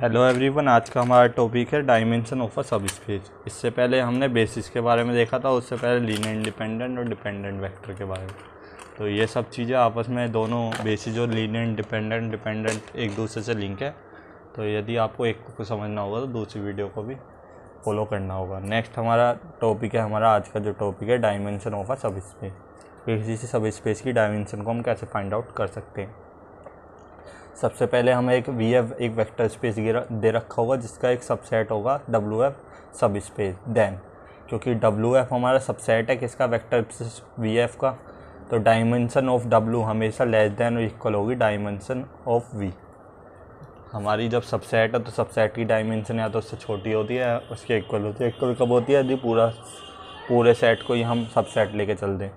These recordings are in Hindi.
हेलो एवरीवन, आज का हमारा टॉपिक है डायमेंशन ऑफ अ सब स्पेस। इससे पहले हमने बेसिस के बारे में देखा था, उससे पहले लीनियर इंडिपेंडेंट और डिपेंडेंट वेक्टर के बारे में। तो ये सब चीज़ें आपस में दोनों बेसिस और लीनियर इंडिपेंडेंट एक दूसरे से लिंक है। तो यदि आपको एक को समझना होगा तो दूसरी वीडियो को भी फॉलो करना होगा। नेक्स्ट हमारा टॉपिक है, हमारा आज का जो टॉपिक है डायमेंशन ऑफ अ सब स्पेस। किसी से सब स्पेस की डायमेंशन को हम कैसे फाइंड आउट कर सकते हैं। सबसे पहले हमें एक एक वेक्टर स्पेस दे रखा होगा जिसका एक सबसेट होगा WF सब स्पेस। देन क्योंकि WF हमारा सबसेट है किसका, वेक्टर VF का, तो डायमेंशन ऑफ W हमेशा लेस देन और इक्वल होगी डायमेंशन ऑफ V। हमारी जब सबसेट है तो सबसेट की डायमेंशन या तो उससे छोटी होती है, उसके इक्वल होती है। इक्वल कब होती है, यदि पूरे सेट को ही हम सबसेट लेके चल दें।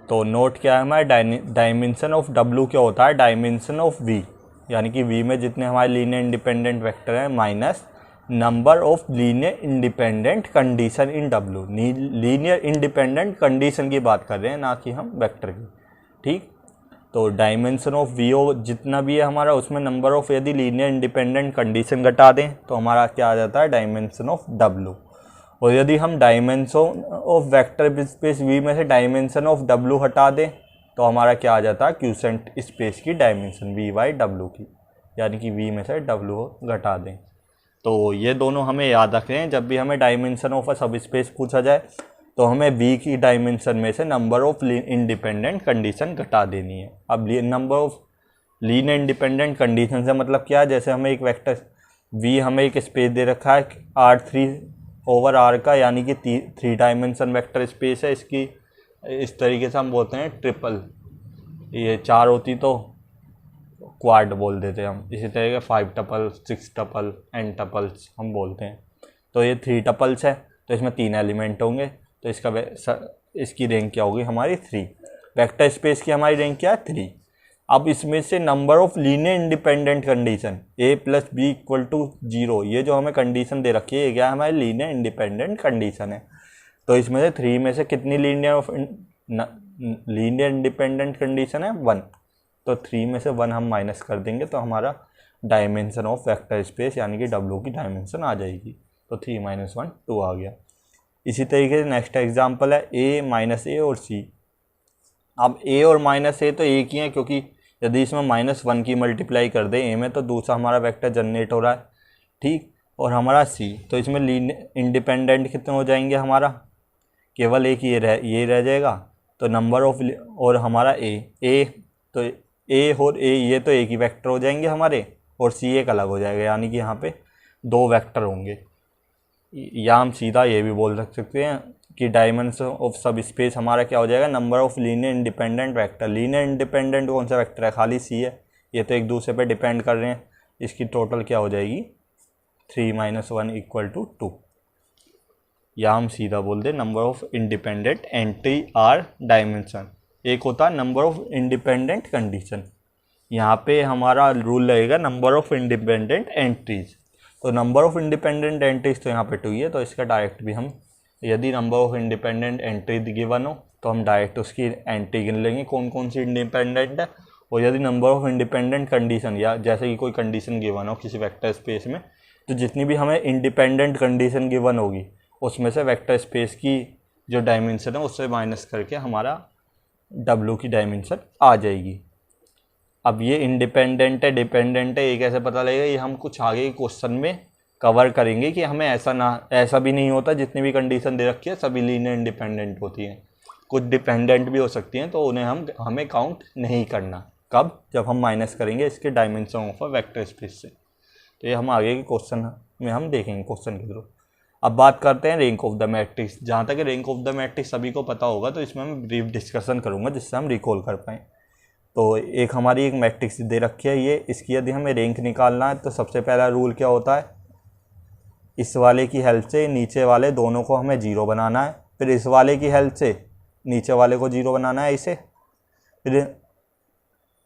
तो नोट क्या है हमारा, डायमेंशन ऑफ W क्या होता है, डायमेंशन ऑफ V, यानी कि V में जितने हमारे लीनियर इंडिपेंडेंट वेक्टर हैं minus number of linear independent condition in W। Linear independent condition की बात कर रहे हैं, ना कि हम वेक्टर की। ठीक, तो डायमेंशन ऑफ V जितना भी है हमारा, उसमें नंबर ऑफ यदि लीनियर इंडिपेंडेंट कंडीशन घटा दें तो हमारा क्या आ जाता है, डायमेंशन ऑफ W। और यदि हम dimension of vector space V में से डायमेंशन ऑफ W हटा दें तो हमारा क्या आ जाता है, क्यूसेंट स्पेस की डायमेंशन V/W की, यानी कि V में से W घटा दें। तो ये दोनों हमें याद रखने हैं। जब भी हमें डायमेंशन ऑफ अ सब स्पेस पूछा जाए तो हमें V की डायमेंशन में से नंबर ऑफ इंडिपेंडेंट कंडीशन घटा देनी है। अब number of linear independent condition से मतलब क्या है, जैसे हमें एक वेक्टर V हमें एक स्पेस दे रखा है R3/R का, यानी कि 3 डायमेंशन वेक्टर स्पेस है इसकी। इस तरीके से हम बोलते हैं ट्रिपल, ये 4 होती तो क्वाड बोल देते हैं हम। इसी तरह के 5 टपल, 6 टपल, n टपल्स हम बोलते हैं। तो ये 3 टपल्स है तो इसमें 3 एलिमेंट होंगे, तो इसकी रैंक क्या होगी हमारी 3। वेक्टर स्पेस की हमारी रैंक क्या है 3। अब इसमें से number of linear independent condition A+B = 0, ये जो हमें कंडीशन दे रखी है ये क्या है, हमारी लीनियर इंडिपेंडेंट कंडीशन है। तो इसमें से 3 में से कितनी लीनियर इंडिपेंडेंट कंडीशन है, 1। तो 3 में से 1 हम माइनस कर देंगे तो हमारा डायमेंशन ऑफ वेक्टर स्पेस यानी कि W की डायमेंशन आ जाएगी। तो 3 - 1 2 आ गया। इसी तरीके से नेक्स्ट एग्जांपल है A - A और C। अब A और -A तो एक ही है, क्योंकि यदि इसमें -1 की मल्टीप्लाई कर दें A में तो दूसरा हमारा वेक्टर जनरेट हो रहा है। ठीक, और हमारा C, तो इसमें लीनियर इंडिपेंडेंट कितने हो जाएंगे, हमारा केवल एक ये रह जाएगा। तो नंबर ऑफ, और हमारा A तो A और A ये तो एक ही वेक्टर हो जाएंगे हमारे, और C एक अलग हो जाएगा, यानी कि यहाँ पे 2 वेक्टर होंगे। या हम सीधा ये भी बोल सकते हैं कि डायमेंशन ऑफ सब स्पेस हमारा क्या हो जाएगा, number of linear independent vector. Linear independent कौन सा वेक्टर है, खाली C है, ये तो एक दूसरे पे डिपेंड कर रहे हैं। इसकी टोटल क्या हो जाएगी, 3 - 1 = 2। या हम सीधा बोल दें number of independent entry are dimension. एक होता है नंबर ऑफ इंडिपेंडेंट कंडीशन, यहाँ पे हमारा रूल रहेगा नंबर ऑफ इंडिपेंडेंट एंट्रीज। तो नंबर ऑफ इंडिपेंडेंट एंट्रीज तो यहाँ पे 2 ही है, तो इसका डायरेक्ट भी हम, यदि number of independent entry given हो तो हम डायरेक्ट उसकी एंट्री गिन लेंगे कौन कौन सी इंडिपेंडेंट है। और यदि नंबर ऑफ इंडिपेंडेंट कंडीशन, या जैसे कि कोई कंडीशन गिवन हो किसी वेक्टर स्पेस में, तो जितनी भी हमें इंडिपेंडेंट कंडीशन गिवन होगी उसमें से वेक्टर स्पेस की जो डायमेंशन है उससे माइनस करके हमारा W की डायमेंशन आ जाएगी। अब ये इंडिपेंडेंट है डिपेंडेंट है ये कैसे पता लगेगा, ये हम कुछ आगे के क्वेश्चन में कवर करेंगे कि हमें ऐसा भी नहीं होता जितनी भी कंडीशन दे रखी है सभी लीनियर इंडिपेंडेंट होती हैं। कुछ डिपेंडेंट भी हो सकती हैं, तो उन्हें हमें काउंट नहीं करना। कब, जब हम माइनस करेंगे इसके dimension of a vector space से। तो ये हम आगे के क्वेश्चन में हम देखेंगे क्वेश्चन के थ्रू। अब बात करते हैं रैंक ऑफ द मैट्रिक्स। जहाँ तक रैंक ऑफ द मैट्रिक्स सभी को पता होगा, तो इसमें मैं ब्रीफ डिस्कशन करूँगा जिससे हम रिकॉल कर पाएँ। तो एक हमारी एक मैट्रिक्स दे रखी है ये, इसकी यदि हमें रैंक निकालना है तो सबसे पहला रूल क्या होता है, इस वाले की हेल्प से नीचे वाले दोनों को हमें 0 बनाना है, फिर इस वाले की हेल्प से नीचे वाले को 0 बनाना है इसे। फिर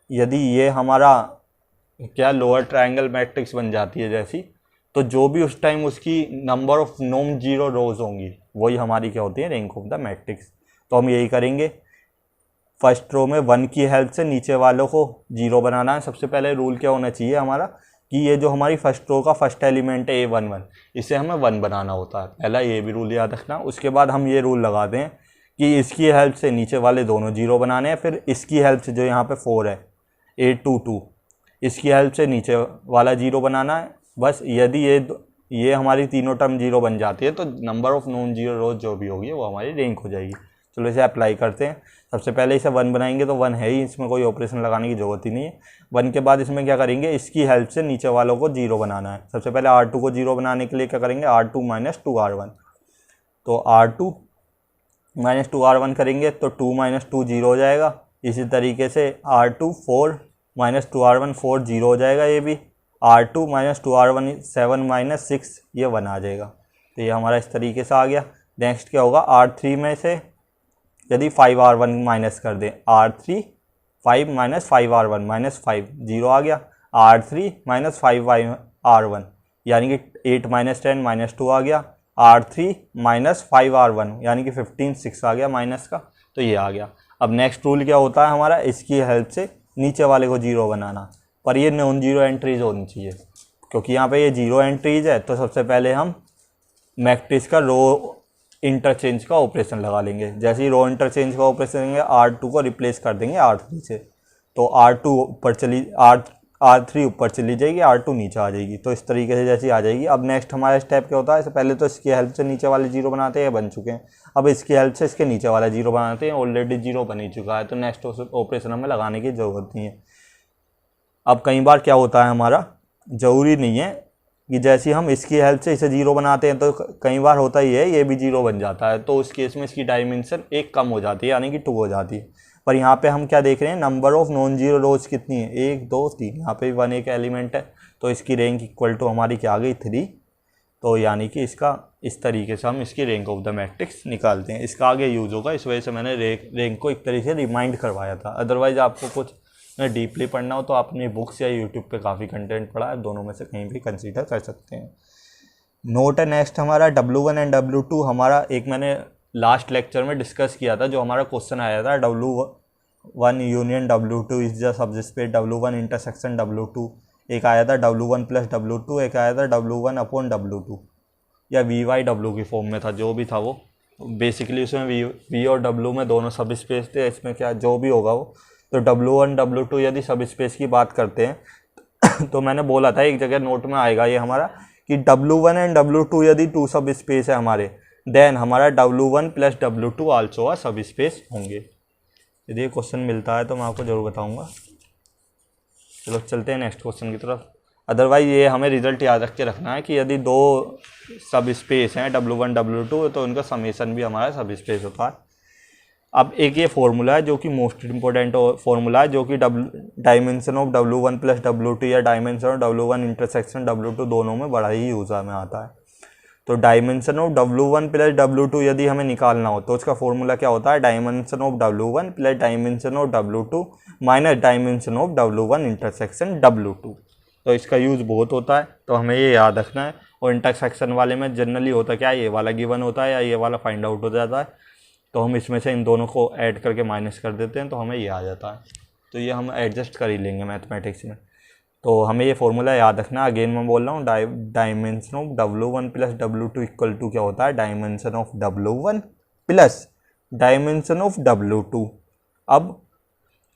यदि ये हमारा क्या लोअर ट्रायंगल मैट्रिक्स बन जाती है जैसी, तो जो भी उस टाइम उसकी नंबर ऑफ नॉन जीरो रोज होंगी वही हमारी क्या होती है, रैंक ऑफ द मैट्रिक्स। तो हम यही करेंगे, फर्स्ट रो में 1 की हेल्प से नीचे वालों को 0 बनाना है। सबसे पहले रूल क्या होना चाहिए हमारा, कि ये जो हमारी फर्स्ट रो का फर्स्ट एलिमेंट है A11, इसे हमें 1 बनाना होता है। पहला ये भी रूल याद रखना। उसके बाद हम ये रूल लगाते हैं कि इसकी हेल्प से नीचे वाले दोनों 0 बनाने हैं, फिर इसकी हेल्प से जो यहाँ पे 4 है A22, इसकी हेल्प से नीचे वाला 0 बनाना है। बस यदि ये हमारी तीनों टर्म 0 बन जाती है तो नंबर ऑफ नॉन जीरो रोज जो भी होगी वो हमारी रैंक हो जाएगी। चलो इसे अप्लाई करते हैं। सबसे पहले इसे 1 बनाएंगे तो 1 है ही, इसमें कोई ऑपरेशन लगाने की ज़रूरत ही नहीं है। 1 के बाद इसमें क्या करेंगे, इसकी हेल्प से नीचे वालों को 0 बनाना है। सबसे पहले R2 को 0 बनाने के लिए क्या करेंगे, R2 - 2R1। तो R2 - 2R1 करेंगे तो 2 - 2 0 हो जाएगा। इसी तरीके से R2 4 - 2R1 4 0 हो जाएगा। ये भी R2 - 2R1 7 - 6 ये 1 आ जाएगा। तो ये हमारा इस तरीके से आ गया। नेक्स्ट क्या होगा, R3 में से यदि 5R1 माइनस कर दें, R3 5 - 5R1 -5 0 आ गया। R3 - 5R1 यानी कि 8 - 10 -2 आ गया। R3 - 5R1 यानी कि 15 6 आ गया माइनस का, तो ये आ गया। अब नेक्स्ट रूल क्या होता है हमारा, इसकी हेल्प से नीचे वाले को 0 बनाना, पर ये नॉन जीरो एंट्रीज होनी चाहिए। क्योंकि यहाँ पे ये 0 एंट्रीज है तो सबसे पहले हम मैट्रिक्स का रो इंटरचेंज का ऑपरेशन लगा लेंगे। जैसे ही रो इंटरचेंज का ऑपरेशन लेंगे, R2 को रिप्लेस कर देंगे R3 से, तो R2 ऊपर R3 ऊपर चली जाएगी, R2 नीचे आ जाएगी। तो इस तरीके से जैसी आ जाएगी। अब नेक्स्ट हमारा स्टेप क्या होता है, इससे पहले तो इसकी हेल्प से नीचे वाले 0 बनाते हैं, बन चुके हैं। अब इसकी हेल्प से इसके नीचे वाला 0 बनाते हैं, ऑलरेडी 0 बन ही चुका है, तो नेक्स्ट ऑपरेशन हमें लगाने की ज़रूरत नहीं है। अब कई बार क्या होता है हमारा, ज़रूरी नहीं है कि जैसे हम इसकी हेल्प से इसे 0 बनाते हैं तो कई बार होता ही है ये भी 0 बन जाता है, तो उस केस में इसकी डायमेंशन 1 कम हो जाती है, यानी कि 2 हो जाती है। पर यहाँ पे हम क्या देख रहे हैं, नंबर ऑफ नॉन जीरो रोज कितनी है, 1 2 3, यहाँ पे भी 1 एक एलिमेंट है, तो इसकी रैंक इक्वल टू हमारी क्या आ गई 3। तो यानी कि इसका इस तरीके से हम इसकी रैंक ऑफ द मैट्रिक्स निकालते हैं। इसका आगे यूज़ होगा, इस वजह से मैंने रैंक को एक तरीके से रिमाइंड करवाया था। अदरवाइज़ आपको कुछ डीपली पढ़ना हो तो आपने बुक्स या यूट्यूब पे काफ़ी कंटेंट पढ़ा है, दोनों में से कहीं भी कंसीडर कर सकते हैं। नोट है नेक्स्ट हमारा W1 एंड W2। हमारा एक मैंने लास्ट लेक्चर में डिस्कस किया था, जो हमारा क्वेश्चन आया था W1 union W2 is the subspace W1 intersection W2। एक आया था W1 + W2, एक आया था W1 / W2 या VY/W की फॉर्म में था, जो भी था वो बेसिकली उसमें V और W में दोनों सब स्पेस थे। इसमें क्या जो भी होगा वो, तो W1 W2 यदि सब स्पेस की बात करते हैं तो मैंने बोला था एक जगह नोट में आएगा ये हमारा कि W1 एंड W2 यदि 2 सब स्पेस है हमारे, देन हमारा W1 + W2 आल्सो आ सब स्पेस होंगे। यदि ये क्वेश्चन मिलता है तो मैं आपको ज़रूर बताऊंगा। चलो चलते हैं नेक्स्ट क्वेश्चन की तरफ। अदरवाइज ये हमें रिजल्ट याद रख के रखना है कि यदि 2 सब स्पेस हैं W1 W2 तो उनका समेसन भी हमारा सब स्पेस होता है। अब एक ये फार्मूला है जो कि मोस्ट इंपॉर्टेंट फार्मूला है, जो कि डायमेंशन ऑफ W1 + W2 या dimension of W1 intersection W2 दोनों में बड़ा ही यूज़ में आता है। तो डायमेंशन ऑफ W1 + W2 यदि हमें निकालना हो तो उसका फॉर्मूला क्या होता है, dimension of W1 + dimension of W2 - dimension of W1 intersection W2। तो इसका यूज़ बहुत होता है, तो हमें ये याद रखना है। और इंटरसेक्शन वाले में जनरली होता क्या है, ये वाला गिवन होता है या ये वाला फाइंड आउट हो जाता है, तो हम इसमें से इन दोनों को ऐड करके माइनस कर देते हैं, तो हमें ये आ जाता है। तो ये हम एडजस्ट कर ही लेंगे मैथमेटिक्स में। तो हमें ये फॉर्मूला याद रखना। अगेन मैं बोल रहा हूँ, dimension of W1 + W2 equal to क्या होता है, dimension of W1 + dimension of W2। अब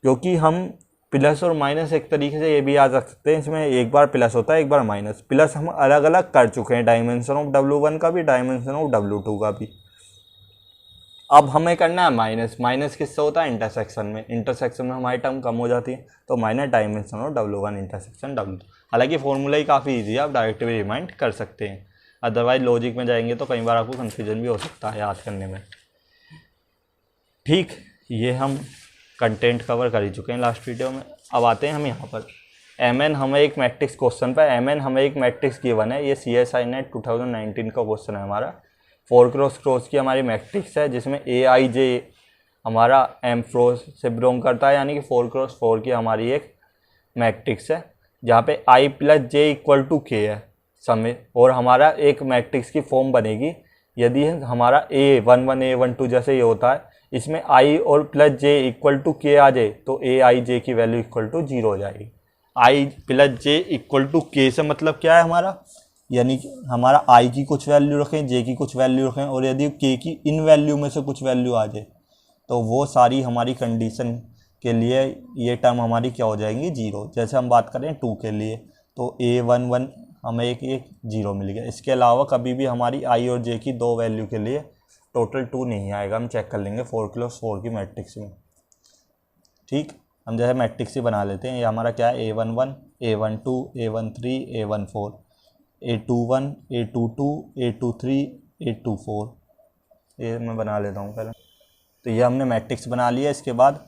क्योंकि हम प्लस और माइनस एक तरीके से ये भी याद रख सकते हैं, इसमें एक बार प्लस होता है एक बार माइनस। प्लस हम अलग अलग कर चुके हैं, डायमेंशन ऑफ W1 का भी, डायमेंशन ऑफ W2 का भी। अब हमें करना है माइनस। माइनस किससे होता है, इंटरसेक्शन में। इंटरसेक्शन में हमारी टर्म कम हो जाती है, तो minus dimension of W1 intersection W2। हालांकि फॉर्मूला ही काफ़ी ईजी है, आप डायरेक्ट भी रिमाइंड कर सकते हैं। अदरवाइज लॉजिक में जाएंगे तो कई बार आपको कन्फ्यूजन भी हो सकता है याद करने में। ठीक, ये हम कंटेंट कवर कर ही चुके हैं लास्ट वीडियो में। अब आते हैं हम यहाँ पर MN हमें एक मैट्रिक्स क्वेश्चन पर MN हमें एक मैट्रिक्स गिवन है। ये CSI नेट 2019 का क्वेश्चन है हमारा। 4x की हमारी मैट्रिक्स है, जिसमें AIJ हमारा M4 से बिलोंग करता है, यानी कि 4x4 की हमारी एक मैट्रिक्स है, जहाँ पे I + J = K है समय। और हमारा एक मैट्रिक्स की फॉर्म बनेगी यदि हमारा A11 A12 जैसे ये होता है, इसमें I और +J = K आ जाए तो AIJ की वैल्यू = 0 हो जाएगी। आई प्लस जे इक्वल टू के से मतलब क्या है हमारा, यानी कि हमारा आई की कुछ वैल्यू रखें, जे की कुछ वैल्यू रखें, और यदि के की इन वैल्यू में से कुछ वैल्यू आ जाए तो वो सारी हमारी कंडीशन के लिए ये टर्म हमारी क्या हो जाएंगी, जीरो। जैसे हम बात करें 2 के लिए तो A11 हमें एक जीरो मिल गया। इसके अलावा कभी भी हमारी आई और जे की दो वैल्यू के लिए टोटल 2 नहीं आएगा। हम चेक कर लेंगे 4 की मैट्रिक्स में। ठीक, हम जैसे मैट्रिक्स ही बना लेते हैं। ये हमारा क्या है, A11, A12, A13, A14, A21, A22, A23, A24। ये मैं बना लेता हूँ पहले। तो ये हमने मैट्रिक्स बना लिया। इसके बाद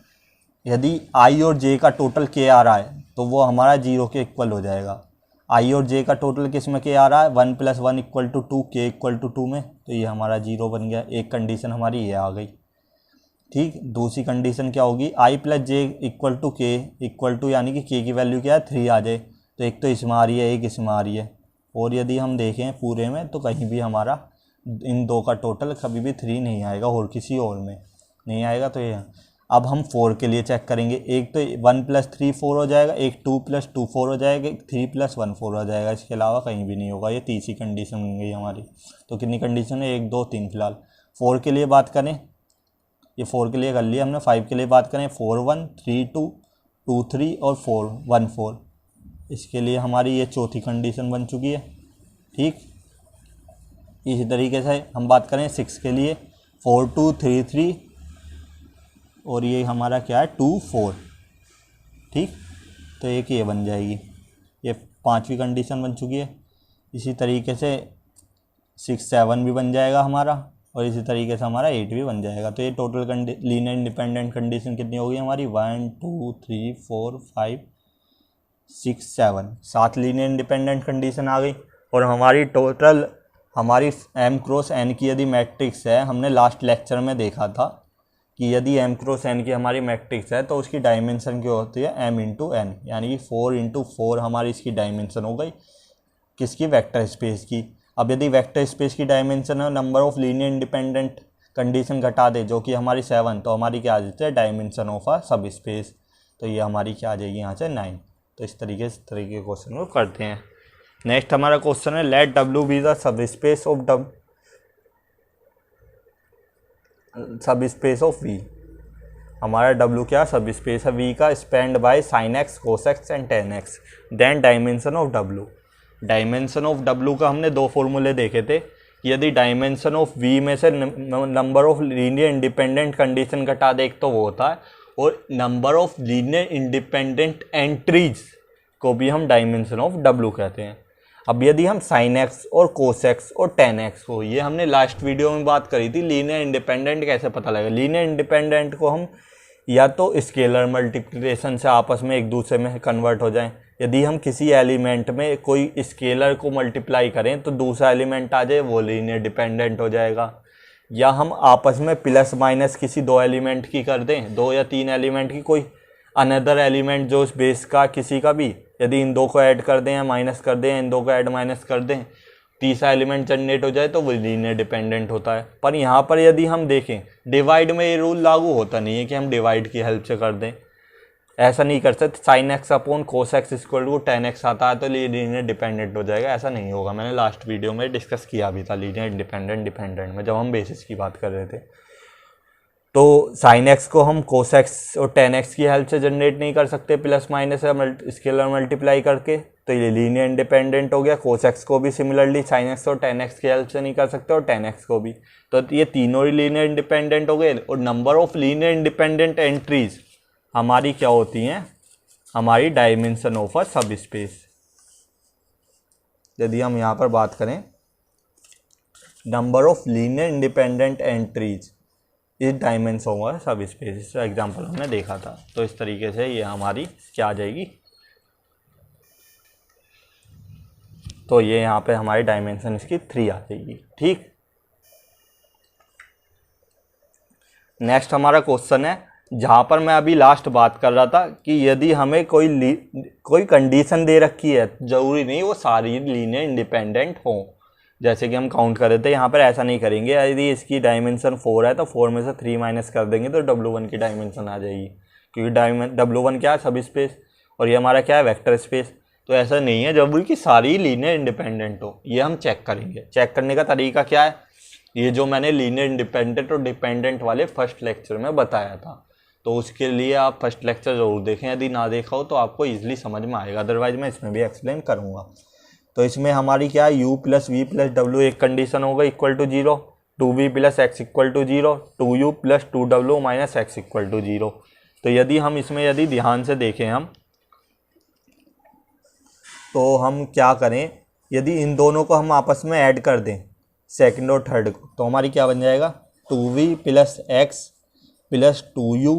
यदि आई और जे का टोटल के आ रहा है तो वो हमारा जीरो के इक्वल हो जाएगा। आई और जे का टोटल किस में के आ रहा है, 1 + 1 = 2, के इक्वल टू 2 में, तो ये हमारा जीरो बन गया। एक कंडीशन हमारी ये आ गई। ठीक, दूसरी कंडीशन क्या होगी, आई प्लस जे इक्वल टू के इक्वल टू, यानी कि के की वैल्यू क्या है 3 आ जाए, तो एक तो इसमें आ रही है, एक इसमें आ रही है। और यदि हम देखें पूरे में तो कहीं भी हमारा इन दो का टोटल कभी भी 3 नहीं आएगा और किसी और में नहीं आएगा। तो ये अब हम 4 के लिए चेक करेंगे। एक तो 1 + 3 4 हो जाएगा, एक 2 + 2 4 हो जाएगा, एक 3 + 1 4 हो जाएगा। इसके अलावा कहीं भी नहीं होगा। ये तीसरी कंडीशन बन गई हमारी। तो कितनी कंडीशन है, 1 2 3 फिलहाल। 4 के लिए बात करें, ये 4 के लिए कर लिया हमने। 5 के लिए बात करें, 4 1 3 2 2 3 और 4 1 4। इसके लिए हमारी ये चौथी कंडीशन बन चुकी है। ठीक, इसी तरीके से हम बात करें 6 के लिए, 4 2 3 3 और ये हमारा क्या है 2 4। ठीक, तो एक ये बन जाएगी। ये पांचवी कंडीशन बन चुकी है। इसी तरीके से 6 7 भी बन जाएगा हमारा, और इसी तरीके से हमारा 8 भी बन जाएगा। तो ये टोटल लीनियर इंडिपेंडेंट कंडीशन कितनी होगी हमारी, 1 2 3 4 5 6 7, 7 लीनियर इंडिपेंडेंट कंडीशन आ गई। और हमारी टोटल हमारी m क्रॉस n की यदि मैट्रिक्स है, हमने लास्ट लेक्चर में देखा था कि यदि m क्रॉस n की हमारी मैट्रिक्स है तो उसकी डायमेंशन क्या होती है, m × n, यानी कि 4 × 4 हमारी इसकी डायमेंशन हो गई किसकी, वेक्टर स्पेस की। अब यदि वेक्टर स्पेस की डायमेंशन है, number of linear independent condition घटा दे जो कि हमारी 7, तो हमारी क्या आ जाती है, डायमेंशन ऑफ अ सब स्पेस। तो ये हमारी क्या आ जाएगी यहाँ से 9। तो इस तरीके के क्वेश्चन को करते हैं। नेक्स्ट हमारा क्वेश्चन है, let W be the subspace of V। हमारा W क्या सब स्पेस है V का, spanned by sin x cos x and tan x, then dimension of W। Dimension of W का हमने दो फॉर्मूले देखे थे। यदि डायमेंशन ऑफ V में से number of linear independent condition घटा दे, एक तो वो होता है, और number of linear independent entries को भी हम डायमेंशन ऑफ W कहते हैं। अब यदि हम sin x और cos x और tan x को, ये हमने लास्ट वीडियो में बात करी थी, लीनियर इंडिपेंडेंट कैसे पता लगेगा। लीनियर इंडिपेंडेंट को हम या तो स्केलर मल्टीप्लिकेशन से आपस में एक दूसरे में कन्वर्ट हो जाएं। यदि हम किसी एलिमेंट में कोई स्केलर को मल्टीप्लाई करें तो दूसरा एलिमेंट आ जाए, वो लीनियर डिपेंडेंट हो जाएगा। या हम आपस में प्लस माइनस किसी दो एलिमेंट की कर दें, 2 या 3 एलिमेंट की, कोई अनदर एलिमेंट जो उस बेस का किसी का भी, यदि इन दो को ऐड कर दें या माइनस कर दें, इन दो को ऐड माइनस कर दें, तीसरा एलिमेंट जनरेट हो जाए तो वो लीनियर डिपेंडेंट होता है। पर यहाँ पर यदि हम देखें, डिवाइड में ये रूल लागू होता नहीं है कि हम डिवाइड की हेल्प से कर दें। ऐसा नहीं कर सकते, sin x upon cos x = tan x आता है तो लीनियर डिपेंडेंट हो जाएगा, ऐसा नहीं होगा। मैंने लास्ट वीडियो में डिस्कस किया भी था लीनियर डिपेंडेंट में, जब हम बेसिस की बात कर रहे थे। तो sin x को हम cos x और tan x की हेल्प से जनरेट नहीं कर सकते, प्लस माइनस या स्केलर मल्टीप्लाई करके, तो ये लीनियर इंडिपेंडेंट हो गया। cos x को भी सिमिलरली sin x और tan x की हेल्प से नहीं कर सकते, और tan x को भी। तो ये तीनों ही लीनियर इंडिपेंडेंट हो गए। और number of linear independent entries हमारी क्या होती हैं, हमारी डायमेंशन ऑफ अ सब स्पेस। यदि हम यहाँ पर बात करें, number of linear independent entries इस डायमेंशन ऑफ अ सब स्पेस, इसका एग्जांपल हमने देखा था। तो इस तरीके से ये हमारी क्या आ जाएगी, तो ये यहाँ पे हमारी डायमेंशन इसकी 3 आ जाएगी। ठीक, नेक्स्ट हमारा क्वेश्चन है, जहाँ पर मैं अभी लास्ट बात कर रहा था कि यदि हमें कोई कंडीशन दे रखी है, जरूरी नहीं वो सारी लीनियर इंडिपेंडेंट हो। जैसे कि हम काउंट कर रहे थे, यहाँ पर ऐसा नहीं करेंगे। यदि इसकी डायमेंशन 4 है तो 4 में से 3 माइनस कर देंगे तो W1 की डायमेंशन आ जाएगी, क्योंकि W1 क्या है, सब स्पेस। और ये हमारा क्या है, वेक्टर स्पेस। तो ऐसा नहीं है जब कि सारी लीनियर इंडिपेंडेंट हो, ये हम चेक करेंगे। चेक करने का तरीका क्या है, ये जो मैंने लीनियर इंडिपेंडेंट और डिपेंडेंट वाले फर्स्ट लेक्चर में बताया था, तो उसके लिए आप फर्स्ट लेक्चर ज़रूर देखें, यदि ना देखा हो तो आपको ईजिली समझ में आएगा, अदरवाइज मैं इसमें भी एक्सप्लेन करूँगा। तो इसमें हमारी क्या है, u प्लस वी प्लस डब्ल्यू एक कंडीशन होगा equal to 0, 2v plus x equal to 0, 2u plus 2w minus x equal to 0। तो यदि हम इसमें यदि ध्यान से देखें हम क्या करें, यदि इन दोनों को हम आपस में ऐड कर दें, सेकंड और थर्ड को, तो हमारी क्या बन जाएगा, 2v plus x plus 2u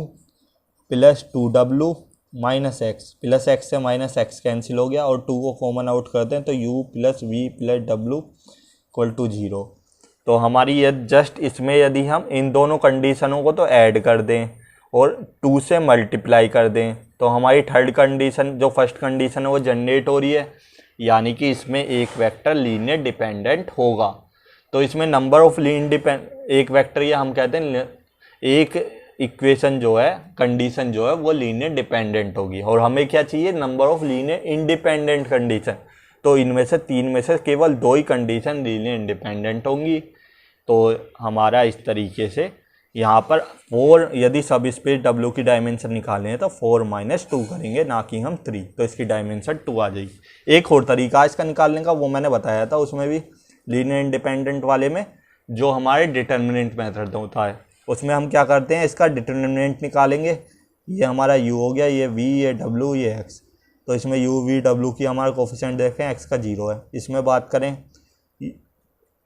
plus 2w minus x. Plus x से माइनस एक्स कैंसिल हो गया और 2 को कॉमन आउट करते हैं तो u प्लस वी प्लस डब्ल्यू इक्वल टू 0। तो हमारी ये जस्ट इसमें यदि हम इन दोनों कंडीशनों को तो ऐड कर दें और 2 से मल्टीप्लाई कर दें, तो हमारी थर्ड कंडीशन जो फर्स्ट कंडीशन है वो जनरेट हो रही है, यानी कि इसमें एक वेक्टर लीनियर डिपेंडेंट होगा। तो इसमें नंबर ऑफ एक वेक्टर या हम कहते हैं एक इक्वेशन जो है, कंडीशन जो है वो लीनियर डिपेंडेंट होगी। और हमें क्या चाहिए, number of linear independent condition. तो इनमें से 3 में से केवल 2 ही कंडीशन लीनियर इंडिपेंडेंट होंगी। तो हमारा इस तरीके से यहाँ पर 4, यदि सब स्पेस W की डायमेंशन निकालें हैं तो 4 माइनस 2 करेंगे, ना कि हम 3, तो इसकी डायमेंशन 2 आ जाएगी। एक और तरीका इसका निकालने का वो मैंने बताया था, उसमें भी लीनियर इंडिपेंडेंट वाले में जो हमारे डिटर्मिनेंट मेथड होता है, उसमें हम क्या करते हैं, इसका डिटर्मिनेंट निकालेंगे। ये हमारा u हो गया, ये v, ये w, ये x। तो इसमें u, v, w की हमारा कोफिशिएंट देखें, x का 0 है। इसमें बात करें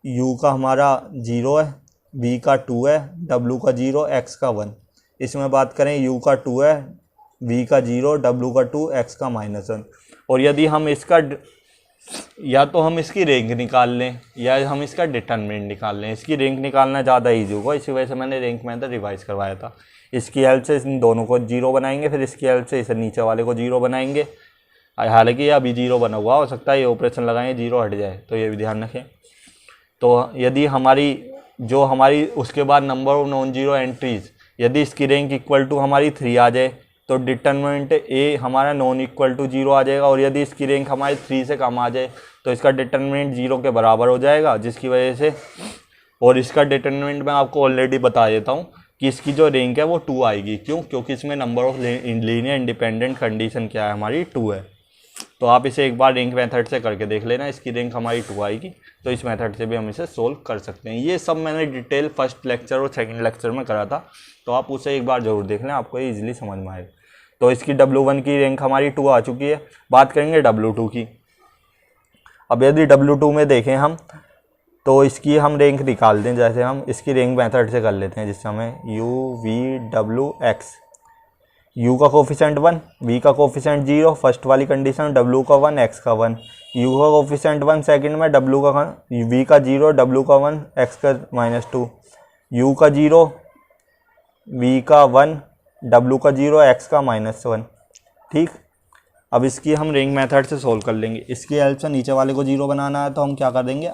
u का हमारा 0 है, v का 2 है, w का 0, x का 1। इसमें बात करें u का 2 है, v का 0, w का 2, x का -1। और यदि हम इसका या तो हम इसकी रैंक निकाल लें या हम इसका डिटरमिनेंट निकाल लें। इसकी रैंक निकालना ज़्यादा ईजी होगा, इसी वजह से मैंने रैंक मेथड रिवाइज करवाया था। इसकी हेल्प से इन दोनों को 0 बनाएंगे, फिर इसकी हेल्प से इसे नीचे वाले को 0 बनाएंगे। हालांकि ये अभी 0 बना हुआ, हो सकता है ये ऑपरेशन लगाएं 0 हट जाए, तो ये भी ध्यान रखें। तो यदि हमारी उसके बाद number of non zero entries, यदि इसकी रैंक इक्वल टू हमारी 3 आ जाए तो डिटरमिनेंट ए हमारा नॉन इक्वल टू 0 आ जाएगा। और यदि इसकी रैंक हमारी 3 से कम आ जाए तो इसका डिटरमिनेंट 0 के बराबर हो जाएगा, जिसकी वजह से, और इसका डिटरमिनेंट मैं आपको ऑलरेडी बता देता हूँ कि इसकी जो रैंक है वो 2 आएगी। क्यों? क्योंकि इसमें number of linear independent condition क्या है, हमारी 2 है। तो आप इसे एक बार रैंक मेथड से करके देख लेना, इसकी रैंक हमारी 2 आएगी। तो इस मेथड से भी हम इसे सोल्व कर सकते हैं। ये सब मैंने डिटेल फर्स्ट लेक्चर और सेकंड लेक्चर में करा था, तो आप उसे एक बार ज़रूर देख लें, आपको ये ईजिली समझ में आएगा। तो इसकी W1 की रैंक हमारी 2 आ चुकी है। बात करेंगे W2 की। अब यदि W2 में देखें हम, तो इसकी हम रैंक निकाल दें। जैसे हम इसकी रैंक मेथड से कर लेते हैं, जिससे हमें U V W X, U का कोफिशिएंट 1, V का कोफिशिएंट 0 फर्स्ट वाली कंडीशन, W का 1, X का 1। U का कोफिशिएंट 1 सेकंड में, V का 0, W का 1, X का -2, U का 0, V का 1, W का 0, X का -1। ठीक, अब इसकी हम रैंक मेथड से सोल्व कर लेंगे। इसकी हेल्प से नीचे वाले को 0 बनाना है, तो हम क्या कर देंगे,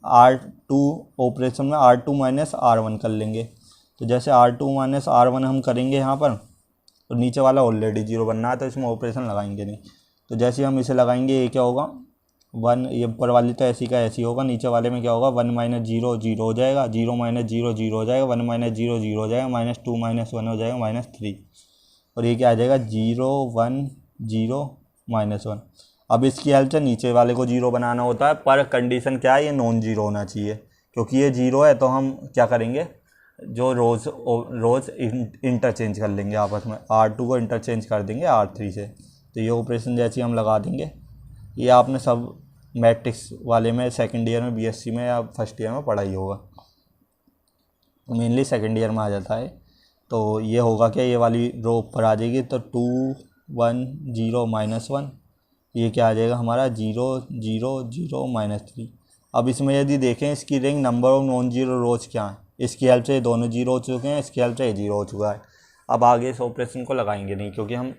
R2 ऑपरेशन में R2 माइनस R1 कर लेंगे। तो जैसे R2 माइनस R1 हम करेंगे यहाँ पर, तो नीचे वाला ऑलरेडी 0 बनना है, तो इसमें ऑपरेशन लगाएंगे नहीं। तो जैसे हम इसे लगाएंगे, ये क्या होगा, 1, ये ऊपर वाली तो ऐसी का ऐसी होगा, नीचे वाले में क्या होगा, 1 माइनस 0 0 हो जाएगा, 0 माइनस 0 0 हो जाएगा, 1 माइनस 0 0 हो जाएगा, -2 माइनस 1 हो जाएगा -3, और ये क्या आ जाएगा, 0 1 0 -1। अब इसकी हेल्प से नीचे वाले को 0 बनाना होता है, पर कंडीशन क्या है, ये नॉन जीरो होना चाहिए। क्योंकि ये 0 है तो हम क्या करेंगे, जो रोज़ इंटरचेंज कर लेंगे आपस में, R2 को इंटरचेंज कर देंगे R3 से। तो ये ऑपरेशन जैसे हम लगा देंगे, ये आपने सब मैट्रिक्स वाले में सेकंड ईयर में BSc में या फर्स्ट ईयर में पढ़ा ही होगा, मेनली सेकंड ईयर में आ जाता है। तो ये होगा क्या, ये वाली रो ऊपर आ जाएगी, तो 2 1 0 -1, ये क्या आ जाएगा हमारा 0 0 0 -3। अब इसमें यदि देखें, इसकी rank number of non zero रोज क्या है, इसकी हेल्प से ये दोनों 0 हो चुके हैं, इसकी हेल्प से ये 0 हो चुका है। अब आगे इस ऑपरेशन को लगाएंगे नहीं, क्योंकि हम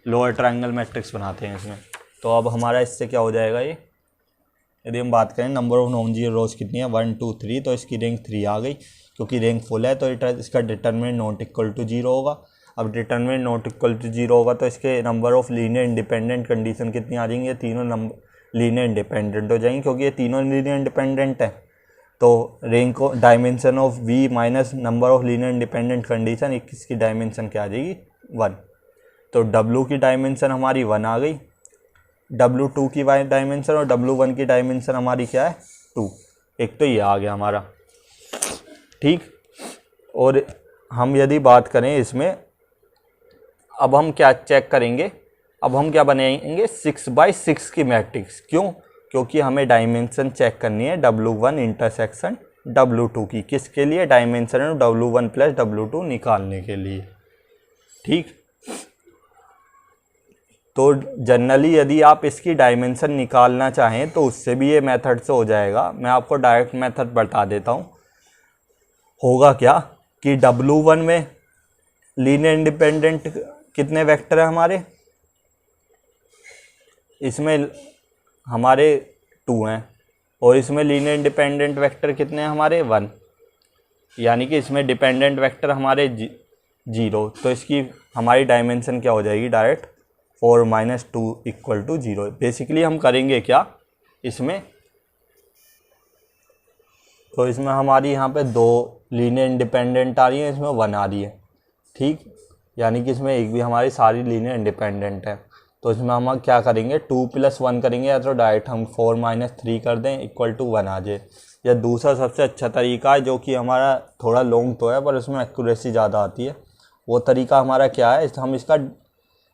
लोअर ट्रायंगल मैट्रिक्स बनाते हैं इसमें। तो अब हमारा इससे क्या हो जाएगा, ये यदि हम बात करें नंबर ऑफ नॉन जीरो रोज कितनी है, 1 2 3, तो इसकी रैंक 3 आ गई। क्योंकि रैंक फुल है तो इसका डिटरमिनेंट नॉट इक्वल टू 0 होगा। अब डिटरमिनेंट नॉट इक्वल टू 0 होगा तो इसके number of linear independent condition कितनी आ जाएंगी, तीनों नंबर लीनियर इंडिपेंडेंट हो जाएंगे क्योंकि ये तीनों लीनियर इंडिपेंडेंट है। तो रेंज को dimension of v minus number of linear independent condition, इसकी डायमेंशन क्या आ जाएगी 1। तो w की डायमेंशन हमारी 1 आ गई, w2 की डायमेंशन और w1 की डायमेंशन हमारी क्या है 2। एक तो ये आ गया हमारा, ठीक। और हम यदि बात करें इसमें, अब हम क्या चेक करेंगे, अब हम क्या बनाएंगे 6x6 की मैट्रिक्स। क्यों? क्योंकि हमें डायमेंशन चेक करनी है w1 इंटरसेक्शन w2 की। किसके लिए? डायमेंशन w1 प्लस w2 निकालने के लिए, ठीक। तो जनरली यदि आप इसकी डायमेंशन निकालना चाहें तो उससे भी ये मेथड से हो जाएगा। मैं आपको डायरेक्ट मेथड बता देता हूँ। होगा क्या कि w1 में लीनियर इंडिपेंडेंट कितने वेक्टर है हमारे, इसमें हमारे 2 हैं और इसमें लीनियर इंडिपेंडेंट वेक्टर कितने हैं हमारे 1, यानी कि इसमें डिपेंडेंट वेक्टर हमारे 0। तो इसकी हमारी डायमेंशन क्या हो जाएगी direct 4 minus 2 equal to 0। Basically हम करेंगे क्या इसमें, तो इसमें हमारी यहाँ पे 2 लीनियर इंडिपेंडेंट आ रही है, इसमें 1 आ रही है, ठीक। यानी कि इसमें एक भी हमारी सारी लीनियर इंडिपेंडेंट है। तो इसमें हम क्या करेंगे 2 + 1 करेंगे, या तो डायरेक्ट हम 4 - 3 कर दें इक्वल टू 1 आ जाए। या दूसरा सबसे अच्छा तरीका है जो कि हमारा थोड़ा लॉन्ग तो है पर उसमें एक्यूरेसी ज़्यादा आती है, वो तरीका हमारा क्या है, हम इसका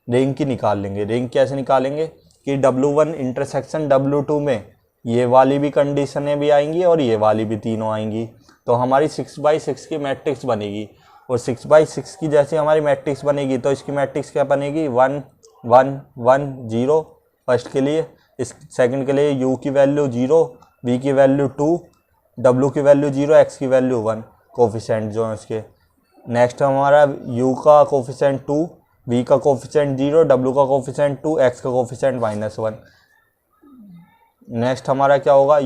रेंज की निकाल लेंगे। रेंज कैसे निकालेंगे कि w1 इंटरसेक्शन w2 में ये वाली भी कंडीशनें भी आएंगी और ये वाली भी तीनों आएंगी। तो हमारी 6x6 की मैट्रिक्स बनेगी, और 6x6 की जैसे हमारी मैट्रिक्स बनेगी तो इसकी मैट्रिक्स क्या बनेगी 1 1 1 0 फर्स्ट के लिए, इस सेकंड के लिए u की वैल्यू 0, v की वैल्यू 2, w की वैल्यू 0, x की वैल्यू 1 कोफिशेंट जो है उसके। नेक्स्ट हमारा u का कोफिशेंट 2, v का कोफिशेंट 0, w का कोफिशेंट 2, x का कोफिशेंट -1। नेक्स्ट हमारा क्या होगा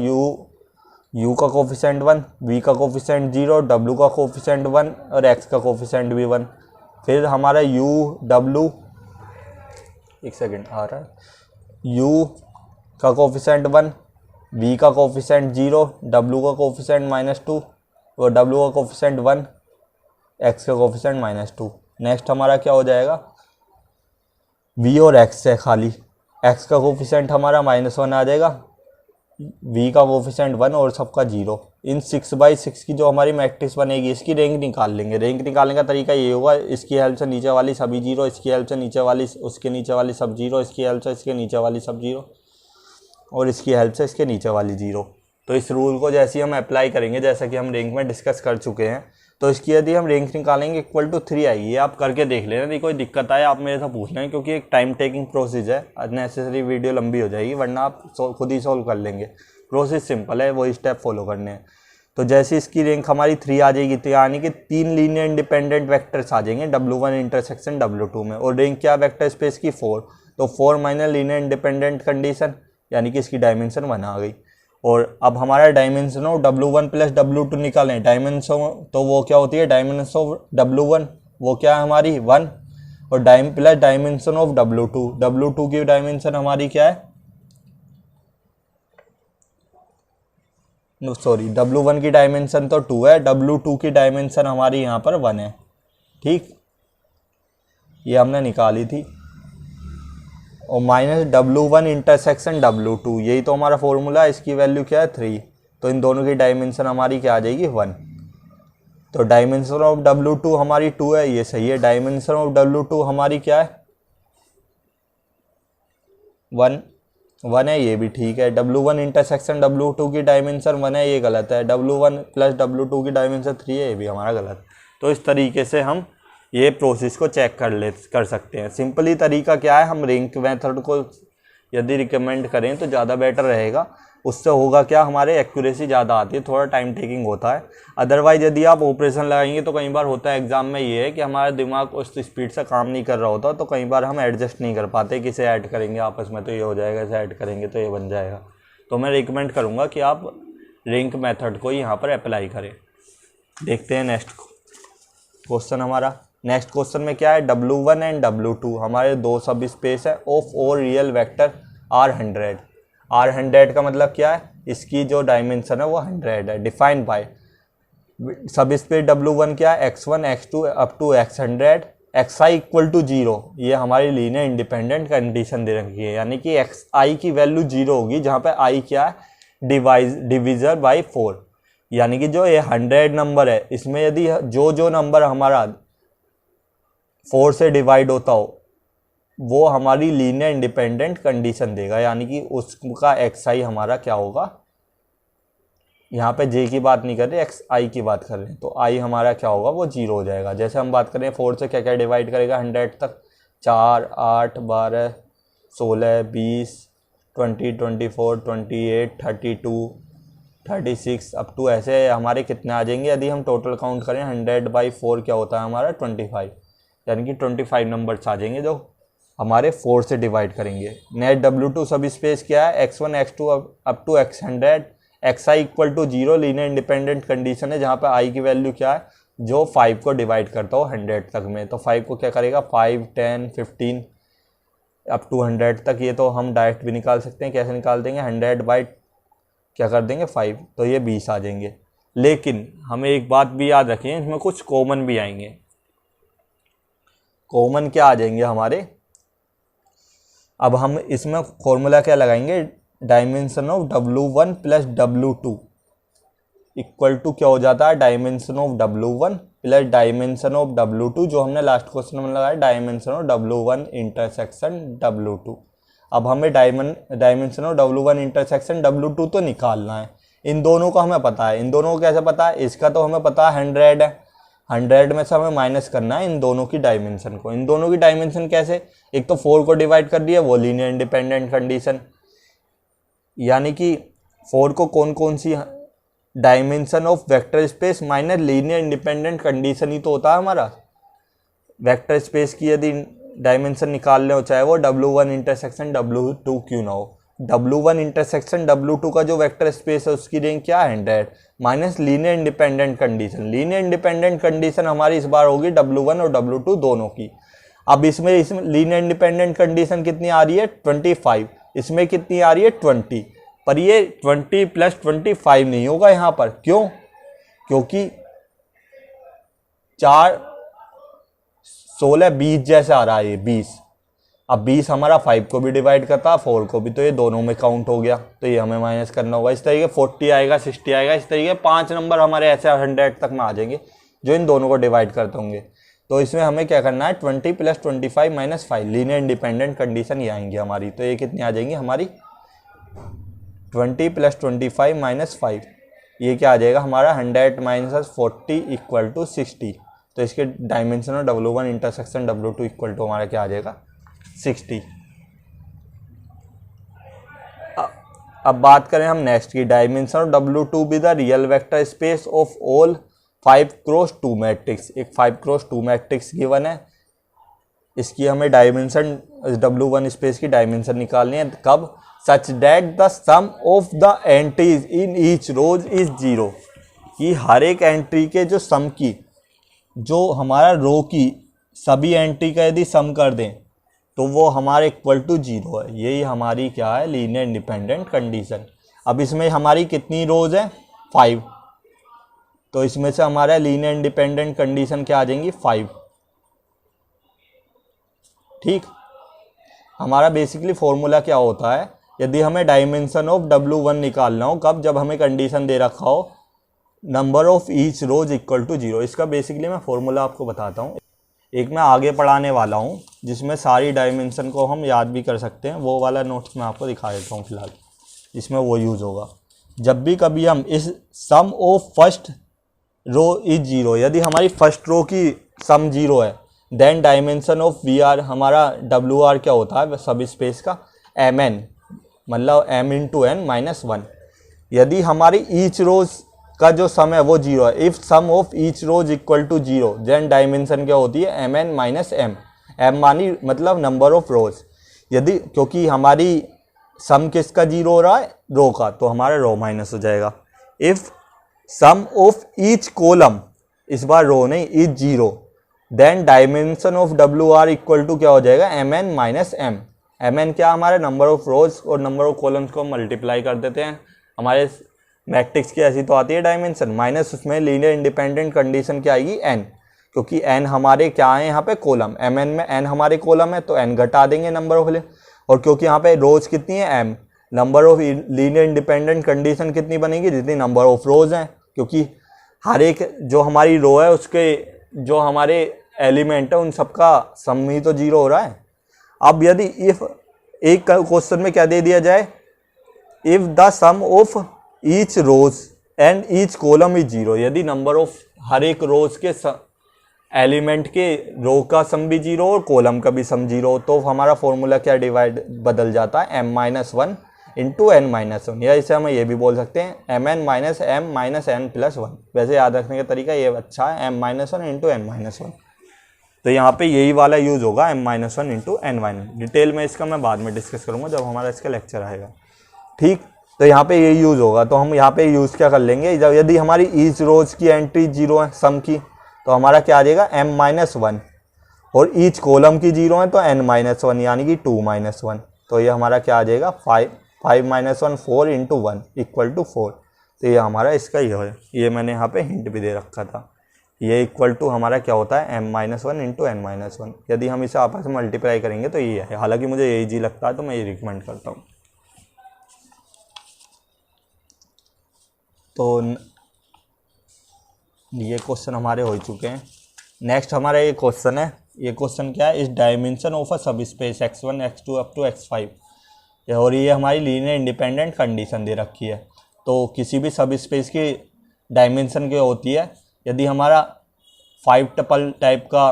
u का कोफिशेंट 1, v का कोफिशेंट 0, w का कोफिशेंट 1 और x का कोफिशेंट भी 1। फिर हमारा u w, एक सेकेंड आ रहा है, u का कोफिशेंट 1, v का कोफिशेंट 0, w का कोफिशेंट -2 और w का कोफिशेंट 1, x का कोफिशेंट -2। नेक्स्ट हमारा क्या हो जाएगा v और x है खाली, x का कोफिशेंट हमारा -1 आ जाएगा, v का कोफिशेंट 1 और सबका 0। इन 6x6 की जो हमारी मैट्रिक्स बनेगी इसकी रैंक निकाल लेंगे। रैंक निकालने का तरीका ये होगा, इसकी हेल्प से नीचे वाली सभी 0, इसकी हेल्प से नीचे वाली उसके नीचे वाली सब 0, इसकी हेल्प से इसके नीचे वाली सब 0 और इसकी हेल्प से इसके नीचे वाली 0। तो इस रूल को जैसे ही हम अप्लाई करेंगे, जैसा कि हम रैंक में डिस्कस कर चुके हैं, तो इसकी यदि हम रैंक निकालेंगे इक्वल टू 3 आएगी। ये आप करके देख लेना, यदि कोई दिक्कत आए आप मेरे से पूछ लें, क्योंकि एक टाइम टेकिंग प्रोसेस है, अननेसेसरी वीडियो लंबी हो जाएगी, वरना आप खुद ही सॉल्व कर लेंगे। प्रोसेस सिंपल है, वही स्टेप फॉलो करने हैं। तो जैसे इसकी रैंक हमारी 3 आ जाएगी, तो यानी कि 3 लीनियर इंडिपेंडेंट वेक्टर्स आ जाएंगे w1 इंटरसेक्शन w2 में, और रैंक क्या वेक्टर स्पेस की 4। तो 4 माइनस लीनियर इंडिपेंडेंट कंडीशन, यानी कि इसकी डायमेंशन 1 आ गई। और अब हमारा dimension of w1 plus w2 निकालें। डायमेंशन तो वो क्या होती है, डायमेंशन ऑफ w1 वो क्या है हमारी 1, और प्लस डायमेंशन ऑफ w2 की डायमेंशन हमारी क्या है, सॉरी w1 की डायमेंशन तो 2 है, w2 की डायमेंशन हमारी यहाँ पर 1 है, ठीक। ये हमने निकाली थी। और माइनस w1 इंटरसेक्शन w2, यही तो हमारा फॉर्मूला है, इसकी वैल्यू क्या है 3। तो इन दोनों की डायमेंशन हमारी क्या आ जाएगी 1। तो डायमेंशन ऑफ w2 हमारी 2 है, ये सही है। डायमेंशन ऑफ w2 हमारी क्या है 1 है, ये भी ठीक है। w1 इंटरसेक्शन w2 की डायमेंशन 1 है, ये गलत है। w1 प्लस w2 की डायमेंशन 3 है, ये भी हमारा गलत। तो इस तरीके से हम ये प्रोसेस को चेक कर सकते हैं। सिंपली तरीका क्या है, हम रैंक मेथड को यदि रिकमेंड करें तो ज़्यादा बेटर रहेगा। उससे होगा क्या, हमारे एक्यूरेसी ज़्यादा आती है, थोड़ा टाइम टेकिंग होता है। अदरवाइज यदि आप ऑपरेशन लगाएंगे तो कई बार होता है एग्जाम में ये है कि हमारा दिमाग उस स्पीड से काम नहीं कर रहा होता, तो कई बार हम एडजस्ट नहीं कर पाते कि इसे ऐड करेंगे आपस में तो ये हो जाएगा, इसे ऐड करेंगे तो ये बन जाएगा। तो मैं रिकमेंड करूँगा कि आप रैंक मेथड को यहाँ पर अप्लाई करें। देखते हैं नेक्स्ट क्वेश्चन हमारा। नेक्स्ट क्वेश्चन में क्या है, W1 एंड W2 हमारे दो सब स्पेस है ऑफ और रियल वेक्टर R100। R100 का मतलब क्या है, इसकी जो डायमेंशन है वो 100 है। डिफाइंड बाय सब स्पेस W1 क्या है, x1 x2 up to x100 xi equal to 0। ये हमारी लीनियर इंडिपेंडेंट कंडीशन दे रखी है, यानी कि xi की वैल्यू 0 होगी जहाँ पे i क्या है, डिविजर बाई 4। यानी कि जो ये 100 नंबर है इसमें यदि जो नंबर हमारा 4 से डिवाइड होता हो वो हमारी लीनियर इंडिपेंडेंट कंडीशन देगा, यानी कि उसका xi हमारा क्या होगा, यहाँ पे j की बात नहीं कर रहे, xi की बात कर रहे हैं, तो i हमारा क्या होगा, वो 0 हो जाएगा। जैसे हम बात करें 4 से क्या क्या डिवाइड करेगा 100 तक, 4 8 12 16 20 20 24 28 32 36 अप टू ऐसे हमारे कितने आ जाएंगे, यदि हम टोटल काउंट करें 100/4 क्या होता है हमारा 25, यानी कि 25 नंबर्स आ जाएंगे जो हमारे 4 से डिवाइड करेंगे। नेक्स्ट W2 सब स्पेस क्या है, x1 x2 up to x100 xi equal to 0 linear independent condition है, जहाँ पे i की वैल्यू क्या है, जो 5 को डिवाइड करता हो 100 तक में, तो 5 को क्या करेगा 5 10 15 अप टू 100 तक। ये तो हम डायरेक्ट भी निकाल सकते हैं, कैसे निकाल देंगे, 100 बाई क्या कर देंगे 5, तो ये 20 आ जाएंगे। लेकिन हमें एक बात भी याद रखिए, इसमें कुछ कॉमन भी आएंगे। कॉमन क्या आ जाएंगे हमारे, अब हम इसमें फॉर्मूला क्या लगाएंगे, dimension of W1 plus W2 equal to क्या हो जाता है, dimension of W1 plus dimension of W2, जो हमने लास्ट क्वेश्चन में लगाया dimension of W1 intersection W2। अब हमें dimension of W1 intersection W2 तो निकालना है। इन दोनों को हमें पता है, इन दोनों को कैसे पता है, इसका तो हमें पता है 100 है, 100 में से हमें माइनस करना है इन दोनों की डायमेंशन को। इन दोनों की डायमेंशन कैसे, एक तो 4 को डिवाइड कर दिया, वो लीनियर इंडिपेंडेंट कंडीशन, यानी कि 4 को कौन कौन सी dimension of vector space minus linear independent condition ही तो होता है हमारा। वेक्टर स्पेस की यदि डायमेंशन निकालने हो, चाहे वो W1 इंटरसेक्शन W2 क्यों ना हो, W1 इंटरसेक्शन W2 का जो वेक्टर स्पेस है उसकी रेंज क्या है 100 minus linear independent condition. Linear independent condition हमारी इस बार होगी W1 और W2 दोनों की। अब इसमें लीनियर इंडिपेंडेंट कंडीशन कितनी आ रही है 25, इसमें कितनी आ रही है 20, पर ये 20 प्लस 25 नहीं होगा यहाँ पर, क्यों, क्योंकि 4 16 20 जैसे आ रहा है ये 20। अब 20 हमारा 5 को भी डिवाइड करता है 4 को भी, तो ये दोनों में काउंट हो गया, तो ये हमें माइनस करना होगा। इस तरीके 40 आएगा 60 आएगा, इस तरीके 5 नंबर हमारे ऐसे 100 तक में आ जाएंगे जो इन दोनों को डिवाइड करते होंगे। तो इसमें हमें क्या करना है 20 plus 25 minus 5 linear independent condition ये आएंगी हमारी, तो ये कितनी आ जाएंगी हमारी 20 प्लस 25 माइनस 5, ये क्या आ जाएगा हमारा 100 माइनस 40 इक्वल टू 60। तो इसके डायमेंशन और W1 intersection W2 equal to हमारा क्या आ जाएगा 60। अब बात करें हम नेक्स्ट की, डायमेंशन ऑफ W2 भी the real vector space of all 5x2 matrix. एक 5x2 मैट्रिक्स गिवन है, इसकी हमें डायमेंशन W1 स्पेस की डायमेंशन निकालनी है, कब, such that the sum of the entries in each rows is 0, कि हर एक एंट्री के जो सम की, जो हमारा रो की सभी एंट्री का यदि सम कर दें तो वो हमारे इक्वल टू 0 है। यही हमारी क्या है लीनियर इंडिपेंडेंट कंडीशन। अब इसमें हमारी कितनी रोज है 5, तो इसमें से हमारा लीनियर इंडिपेंडेंट कंडीशन क्या आ जाएंगी 5। ठीक, हमारा बेसिकली फॉर्मूला क्या होता है, यदि हमें डायमेंशन ऑफ W1 निकालना हो, कब, जब हमें कंडीशन दे रखा हो number of each rows equal to 0। इसका बेसिकली मैं फॉर्मूला आपको बताता हूँ, एक मैं आगे पढ़ाने वाला हूँ जिसमें सारी डायमेंशन को हम याद भी कर सकते हैं, वो वाला नोट्स मैं आपको दिखा देता हूँ फिलहाल, इसमें वो यूज़ होगा। जब भी कभी हम इस सम ऑफ फर्स्ट रो इज 0, यदि हमारी फर्स्ट रो की सम 0 है, देन डायमेंशन ऑफ VR हमारा WR क्या होता है सब स्पेस का MN, मतलब M इंटू N माइनस 1। यदि हमारी ईच रोज का जो सम है वो 0 है, if sum of each rows equal to 0, then dimension क्या होती है MN माइनस M, M मानी मतलब नंबर ऑफ रोज। यदि क्योंकि हमारी सम किसका 0 हो रहा है रो का, तो हमारा रो माइनस हो जाएगा। If sum of each column, इस बार रो नहीं इज 0, देन डायमेंशन ऑफ डब्ल्यू आर इक्वल टू क्या हो जाएगा, m n minus m. M n क्या हमारे नंबर ऑफ रोज और नंबर ऑफ कॉलम्स को मल्टीप्लाई कर देते हैं, हमारे मैट्रिक्स की ऐसी तो आती है डायमेंशन, माइनस उसमें लीनियर इंडिपेंडेंट कंडीशन क्या आएगी, एन, क्योंकि एन हमारे क्या है यहाँ पे कॉलम, एम एन में एन हमारे कॉलम है तो एन घटा देंगे नंबर ऑफ, और क्योंकि यहाँ पे रोज कितनी है m, number of linear independent condition कितनी बनेगी, जितनी नंबर ऑफ रोज हैं, क्योंकि हर एक जो हमारी रो है उसके जो हमारे एलिमेंट है उन सबका सम ही तो जीरो हो रहा है। अब यदि इफ एक क्वेश्चन में क्या दे दिया जाए, if the sum of each rows and each column is zero, यदि नंबर ऑफ हर एक रोज के एलिमेंट के रो का सम भी जीरो और कॉलम का भी सम जीरो, तो हमारा फॉर्मूला क्या डिवाइड बदल जाता है, m minus one into n minus one, या इसे हम ये भी बोल सकते हैं m n minus m minus n plus one. वैसे याद रखने का तरीका ये अच्छा है, m minus one into n minus one, तो यहाँ पे यही वाला यूज़ होगा m minus one into n minus. Detail में इसका मैं बाद में डिस्कस करूँगा जब हमारा इसका लेक्चर आएगा, ठीक। तो यहाँ पे यही यूज़ होगा, तो हम यहाँ पे यूज़ क्या कर लेंगे, जब यदि हमारी ईच रोज की एंट्री जीरो है सम की, तो हमारा क्या आ जाएगा m माइनस वन, और ईच कॉलम की जीरो है तो n माइनस वन यानी कि 2 माइनस वन, तो ये हमारा क्या आ जाएगा 5 minus one 4 into one equal to 4। तो ये हमारा इसका ही है, ये मैंने यहाँ पे हिंट भी दे रखा था, ये इक्वल टू हमारा क्या होता है m minus one into n minus one. यदि हम इसे आपस में मल्टीप्लाई करेंगे तो ये है, हालांकि मुझे ये जी लगता है तो मैं ये रिकमेंड करता हूँ। तो ये क्वेश्चन हमारे हो चुके हैं। नेक्स्ट हमारा ये क्वेश्चन है, ये क्वेश्चन क्या है, इस डायमेंशन ऑफ अ सब space x1 x2 up to x5, और ये हमारी लीनियर इंडिपेंडेंट कंडीशन दे रखी है। तो किसी भी सब स्पेस की डायमेंशन क्या होती है, यदि हमारा 5 टपल टाइप का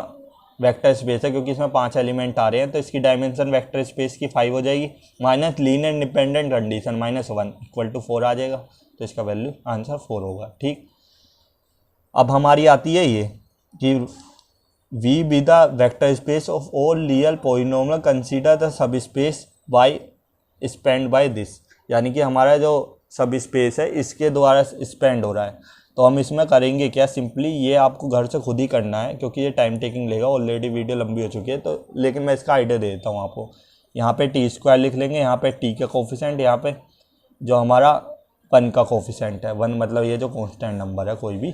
वेक्टर स्पेस है, क्योंकि इसमें 5 एलिमेंट आ रहे हैं, तो इसकी डायमेंशन वेक्टर स्पेस की 5 हो जाएगी, minus linear independent condition -1 equal to 4 आ जाएगा, तो इसका वैल्यू आंसर 4 होगा, ठीक। अब हमारी आती है ये कि v be the vector space of all real polynomial consider the subspace by spanned by this, यानी कि हमारा जो सब स्पेस है इसके द्वारा स्पेंड हो रहा है। तो हम इसमें करेंगे क्या, सिंपली ये आपको घर से खुद ही करना है, क्योंकि ये टाइम टेकिंग लेगा, ऑलरेडी वीडियो लंबी हो चुकी है, तो लेकिन मैं इसका आइडिया दे देता हूँ आपको। यहाँ पे टी स्क्वायर लिख लेंगे, यहाँ पे टी का कोफिशेंट, यहाँ पे जो हमारा 1 का कोफिशेंट है, 1 मतलब ये जो कॉन्स्टेंट नंबर है कोई भी,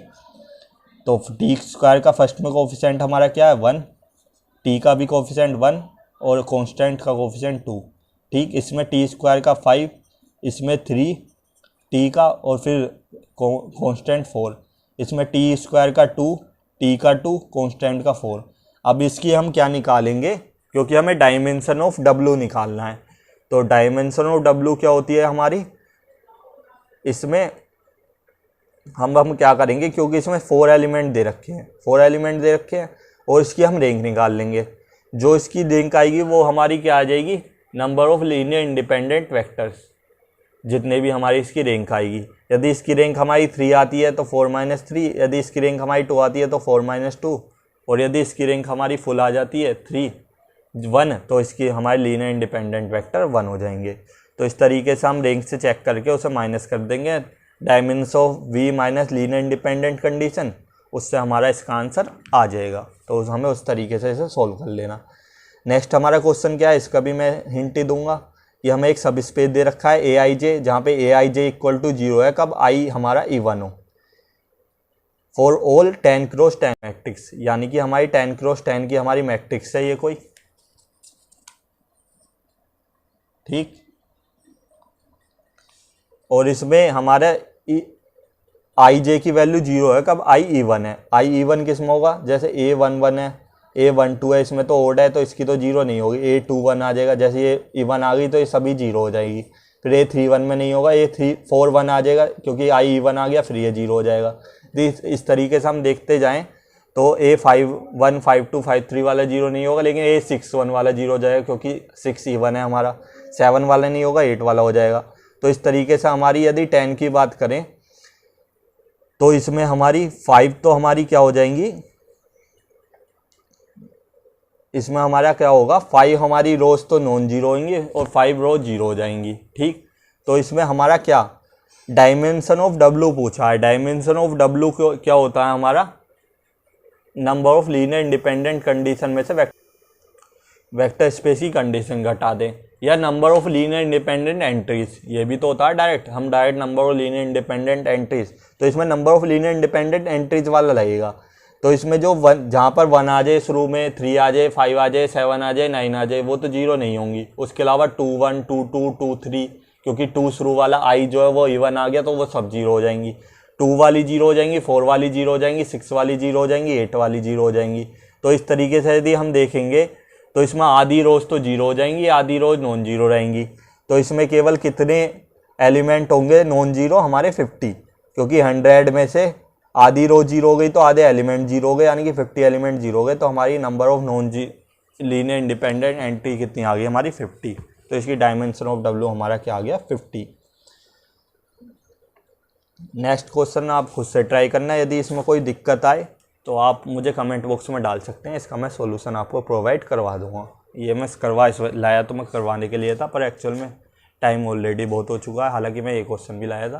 तो टी स्क्वायर का फर्स्ट में कोफिशेंट हमारा क्या है 1, टी का भी कोफिशेंट 1 और कॉन्स्टेंट का कोफिशेंट 2, ठीक। इसमें टी स्क्वायर का 5, इसमें 3 टी का और फिर कॉन्स्टेंट 4, इसमें टी स्क्वायर का 2, टी का 2, कॉन्स्टेंट का 4। अब इसकी हम क्या निकालेंगे, क्योंकि हमें डायमेंशन ऑफ डब्ल्यू निकालना है, तो डायमेंशन ऑफ डब्ल्यू क्या होती है हमारी, इसमें हम क्या करेंगे, क्योंकि इसमें 4 एलिमेंट दे रखे हैं, 4 एलिमेंट दे रखे हैं, और इसकी हम रैंक निकाल लेंगे। जो इसकी रैंक आएगी वो हमारी क्या आ जाएगी, number of linear independent vectors, जितने भी हमारी इसकी रैंक आएगी। यदि इसकी रैंक हमारी 3 आती है तो 4 माइनस 3, यदि इसकी रैंक हमारी 2 आती है तो 4 माइनस 2, और यदि इसकी रैंक हमारी फुल आ जाती है 3 1, तो इसकी हमारी लीनियर इंडिपेंडेंट वेक्टर 1 हो जाएंगे। तो इस तरीके से हम रैंक से चेक करके उसे माइनस कर देंगे, dimension of v minus linear independent condition, उससे हमारा इसका आंसर आ जाएगा। तो हमें उस तरीके से इसे सोल्व कर लेना। नेक्स्ट हमारा क्वेश्चन क्या है, इसका भी मैं हिंट ही दूंगा। ये हमें एक सब स्पेस दे रखा है ए आई जे, जहाँ पे ए आई जे इक्वल टू 0 है कब आई हमारा इवन हो, फॉर ऑल 10 क्रॉस 10 मैट्रिक्स, यानी कि हमारी 10 क्रॉस 10 की हमारी मैट्रिक्स है ये कोई, ठीक। और इसमें हमारा आई जे की वैल्यू 0 है कब आई इवन है। आई इवन किस में होगा, जैसे A11 है, A12 है, इसमें तो ओड है तो इसकी तो 0 नहीं होगी, A21 आ जाएगा, जैसे ये इवन आ गई तो ये सभी 0 हो जाएगी। फिर A31 में नहीं होगा, A41 आ जाएगा, क्योंकि आई इवन आ गया, फिर ये 0 हो जाएगा। इस तरीके से हम देखते जाएँ तो A51 52 53 वाला 0 नहीं होगा, लेकिन A61 वाला 0 हो जाएगा, क्योंकि 6 इवन है हमारा, 7 वाला नहीं होगा, 8 वाला हो जाएगा। तो इस तरीके से हमारी यदि 10 की बात करें तो इसमें हमारी 5 तो हमारी क्या हो जाएंगी, इसमें हमारा क्या होगा 5 हमारी रोज तो नॉन जीरो होंगी और 5 रोज 0 हो जाएंगी, ठीक। तो इसमें हमारा क्या डायमेंशन ऑफ डब्ल्यू पूछा है। डायमेंशन ऑफ डब्ल्यू क्या होता है हमारा, number of linear independent condition में से वेक्टर स्पेस की कंडीशन घटा दें, या number of linear independent entries, ये भी तो होता है डायरेक्ट, हम direct number of linear independent entries, तो इसमें number of linear independent entries वाला लगेगा। तो इसमें जो जहाँ पर 1 आ जाए शुरू में, 3 आ जाए, 5 आ जाए, 7 आ जाए, 9 आ जाए, वो तो 0 नहीं होंगी। उसके अलावा 2 1 2 2 2 3, क्योंकि 2 शुरू वाला आई जो है वो इवन आ गया तो वो सब 0 हो जाएंगी। 2 वाली 0 हो जाएंगी, 4 वाली 0 हो जाएंगी, 6 वाली 0 हो जाएंगी, 8 वाली 0 हो जाएंगी। तो इस तरीके से यदि हम देखेंगे तो इसमें आधी रोज तो 0 हो जाएंगी, आधी रोज नॉन जीरो रहेंगी। तो इसमें केवल कितने एलिमेंट होंगे नॉन जीरो? हमारे 50, क्योंकि 100 में से आधी रो 0 हो गई तो आधे एलिमेंट 0 हो गए, यानी कि 50 एलिमेंट 0 हो गए। तो हमारी number of linear independent entry कितनी आ गई? हमारी 50। तो इसकी डायमेंशन ऑफ W हमारा क्या आ गया? 50। नेक्स्ट क्वेश्चन आप खुद से ट्राई करना है। यदि इसमें कोई दिक्कत आए तो आप मुझे कमेंट बॉक्स में डाल सकते हैं, इसका मैं सॉल्यूशन आपको प्रोवाइड करवा दूंगा। ये मैं लाया तो मैं करवाने के लिए था, पर एक्चुअल में टाइम ऑलरेडी बहुत हो चुका है। हालांकि मैं एक क्वेश्चन भी लाया था।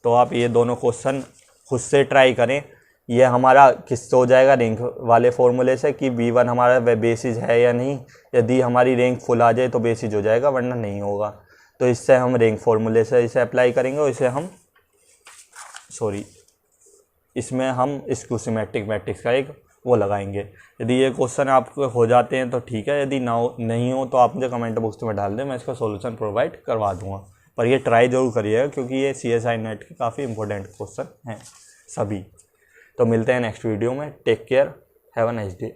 तो आप ये दोनों क्वेश्चन खुद से ट्राई करें। ये हमारा किससे हो जाएगा? रैंक वाले फॉर्मूले से, कि V1 हमारा बेसिस है या नहीं। यदि हमारी रैंक फुल आ जाए तो बेसिस हो जाएगा, वरना नहीं होगा। तो इससे हम रैंक फॉर्मूले से इसे अप्लाई करेंगे और इसमें हम इसको सिमेट्रिक मैट्रिक्स का एक वो लगाएंगे। यदि ये क्वेश्चन आपको हो जाते हैं तो ठीक है, यदि नहीं हो तो आप मुझे कमेंट बॉक्स में डाल दें, मैं इसका सॉल्यूशन प्रोवाइड करवा दूंगा। पर ये ट्राई जरूर करिएगा, क्योंकि ये CSI नेट के काफ़ी इंपॉर्टेंट क्वेश्चन हैं सभी। तो मिलते हैं नेक्स्ट वीडियो में। Take care, have a nice day.